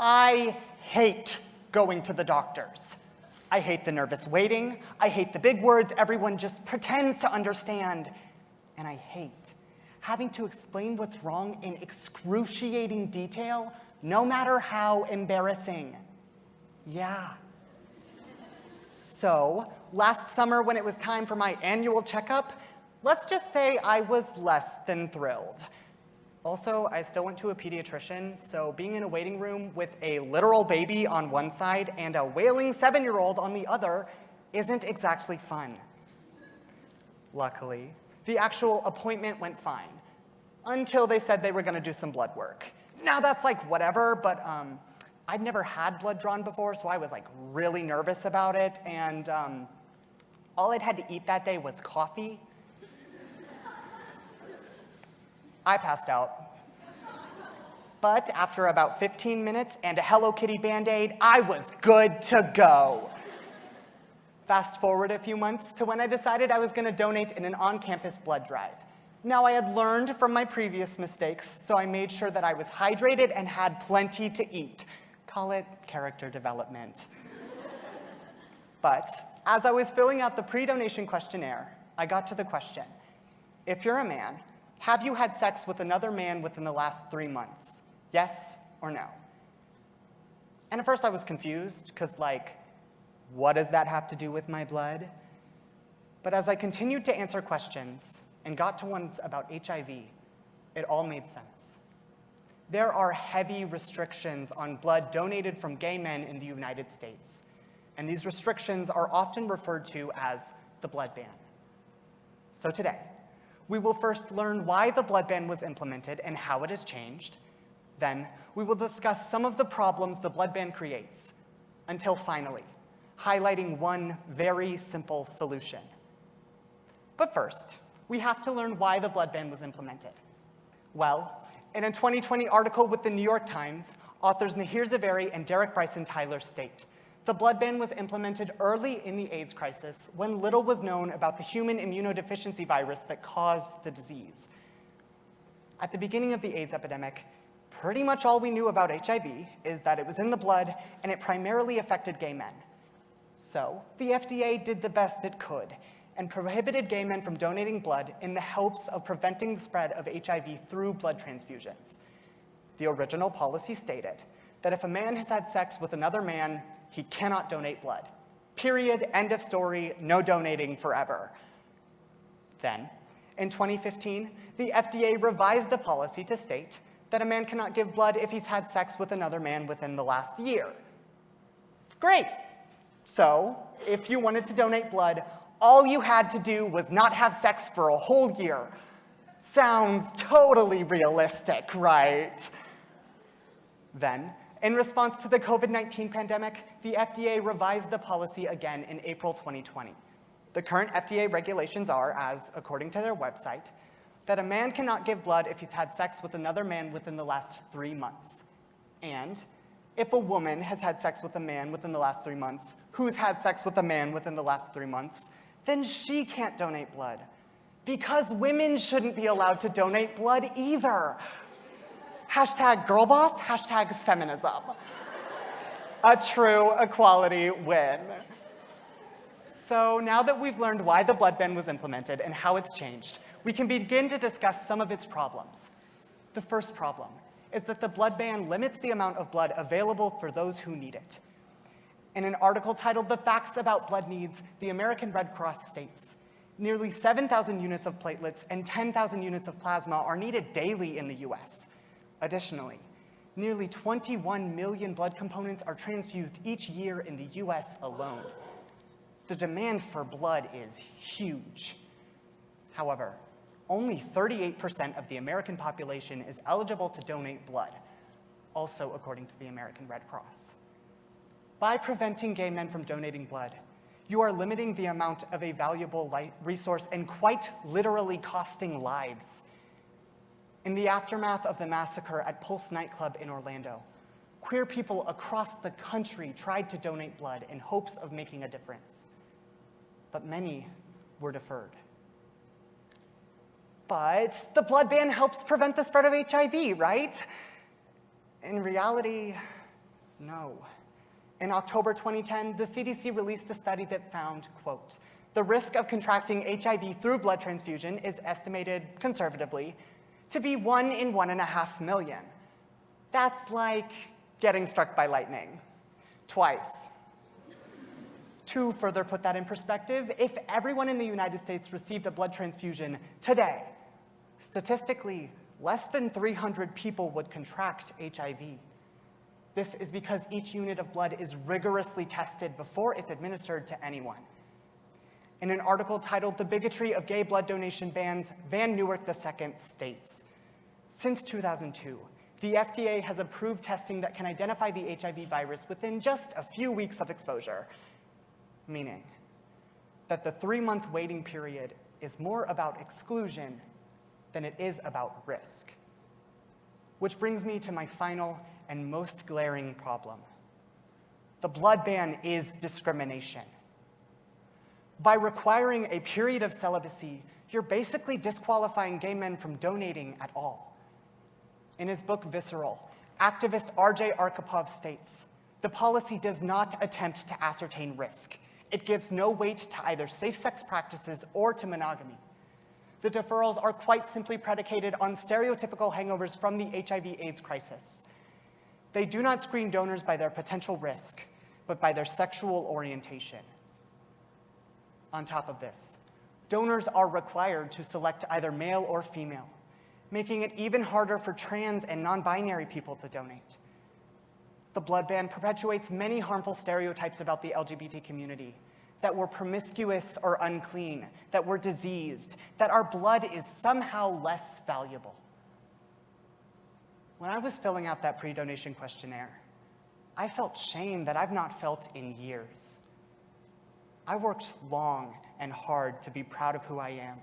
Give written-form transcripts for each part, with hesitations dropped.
I hate going to the doctors. I hate the nervous waiting. I hate the big words everyone just pretends to understand. And I hate having to explain what's wrong in excruciating detail, no matter how embarrassing. Yeah. So, last summer when it was time for my annual checkup, let's just say I was less than thrilled. Also, I still went to a pediatrician, so being in a waiting room with a literal baby on one side and a wailing 7-year-old on the other isn't exactly fun. Luckily, the actual appointment went fine, until they said they were gonna do some blood work. Now that's like whatever, but I'd never had blood drawn before, so I was like really nervous about it, and all I'd had to eat that day was coffee. I passed out. But after about 15 minutes and a Hello Kitty Band-Aid, I was good to go. Fast forward a few months to when I decided I was gonna donate in an on-campus blood drive. Now, I had learned from my previous mistakes, so I made sure that I was hydrated and had plenty to eat. Call it character development. But as I was filling out the pre-donation questionnaire, I got to the question, if you're a man, have you had sex with another man within the last 3 months? Yes or no? And at first I was confused, because like, what does that have to do with my blood? But as I continued to answer questions and got to ones about HIV, it all made sense. There are heavy restrictions on blood donated from gay men in the United States, and these restrictions are often referred to as the blood ban. So today, we will first learn why the blood ban was implemented and how it has changed. Then, we will discuss some of the problems the blood ban creates, until finally, highlighting one very simple solution. But first, we have to learn why the blood ban was implemented. Well, in a 2020 article with the New York Times, authors Nahir Zaveri and Derek Bryson Tyler state, the blood ban was implemented early in the AIDS crisis when little was known about the human immunodeficiency virus that caused the disease. At the beginning of the AIDS epidemic, pretty much all we knew about HIV is that it was in the blood and it primarily affected gay men. So the FDA did the best it could and prohibited gay men from donating blood in the hopes of preventing the spread of HIV through blood transfusions. The original policy stated that if a man has had sex with another man, he cannot donate blood. Period, end of story, no donating forever. Then, in 2015, the FDA revised the policy to state that a man cannot give blood if he's had sex with another man within the last year. Great. So, if you wanted to donate blood, all you had to do was not have sex for a whole year. Sounds totally realistic, right? Then, in response to the COVID-19 pandemic, the FDA revised the policy again in April 2020. The current FDA regulations are, as according to their website, that a man cannot give blood if he's had sex with another man within the last 3 months. And if a woman has had sex with a man within the last 3 months, who's had sex with a man within the last 3 months, then she can't donate blood. Because women shouldn't be allowed to donate blood either. Hashtag girlboss, hashtag feminism. A true equality win. So now that we've learned why the blood ban was implemented and how it's changed, we can begin to discuss some of its problems. The first problem is that the blood ban limits the amount of blood available for those who need it. In an article titled "The Facts About Blood Needs," the American Red Cross states, nearly 7,000 units of platelets and 10,000 units of plasma are needed daily in the US. Additionally, nearly 21 million blood components are transfused each year in the US alone. The demand for blood is huge. However, only 38% of the American population is eligible to donate blood, also according to the American Red Cross. By preventing gay men from donating blood, you are limiting the amount of a valuable resource and quite literally costing lives. In the aftermath of the massacre at Pulse nightclub in Orlando, queer people across the country tried to donate blood in hopes of making a difference, but many were deferred. But the blood ban helps prevent the spread of HIV, right? In reality, No. In October 2010, the CDC released a study that found, quote, the risk of contracting HIV through blood transfusion is estimated, conservatively, to be 1 in 1.5 million. That's like getting struck by lightning. Twice. To further put that in perspective, if everyone in the United States received a blood transfusion today, statistically, less than 300 people would contract HIV. This is because each unit of blood is rigorously tested before it's administered to anyone. In an article titled "The Bigotry of Gay Blood Donation Bans," Van Newark II states, since 2002, the FDA has approved testing that can identify the HIV virus within just a few weeks of exposure, meaning that the 3-month waiting period is more about exclusion than it is about risk. Which brings me to my final and most glaring problem. The blood ban is discrimination. By requiring a period of celibacy, you're basically disqualifying gay men from donating at all. In his book, Visceral, activist R.J. Arkhipov states, the policy does not attempt to ascertain risk. It gives no weight to either safe sex practices or to monogamy. The deferrals are quite simply predicated on stereotypical hangovers from the HIV/AIDS crisis. They do not screen donors by their potential risk, but by their sexual orientation. On top of this, donors are required to select either male or female, making it even harder for trans and non-binary people to donate. The blood ban perpetuates many harmful stereotypes about the LGBT community, that we're promiscuous or unclean, that we're diseased, that our blood is somehow less valuable. When I was filling out that pre-donation questionnaire, I felt shame that I've not felt in years. I worked long and hard to be proud of who I am,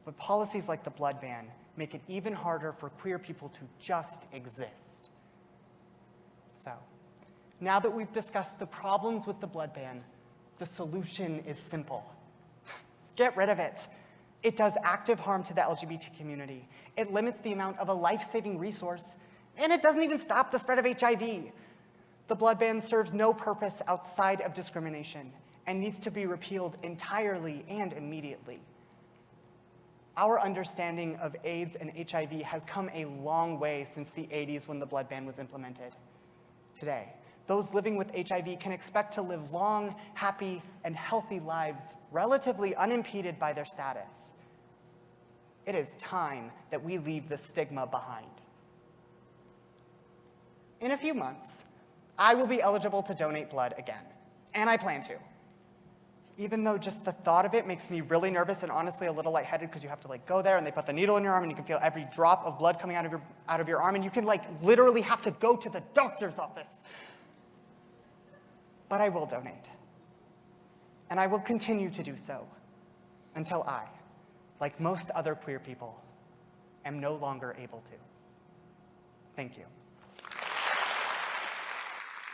but policies like the blood ban make it even harder for queer people to just exist. So, now that we've discussed the problems with the blood ban, the solution is simple. Get rid of it. It does active harm to the LGBT community. It limits the amount of a life-saving resource, and it doesn't even stop the spread of HIV. The blood ban serves no purpose outside of discrimination and needs to be repealed entirely and immediately. Our understanding of AIDS and HIV has come a long way since the 80s when the blood ban was implemented. Today, those living with HIV can expect to live long, happy, and healthy lives relatively unimpeded by their status. It is time that we leave the stigma behind. In a few months, I will be eligible to donate blood again, and I plan to. Even though just the thought of it makes me really nervous and honestly a little lightheaded because you have to go there and they put the needle in your arm and you can feel every drop of blood coming out of your arm and you can literally have to go to the doctor's office. But I will donate. And I will continue to do so until I, like most other queer people, am no longer able to. Thank you.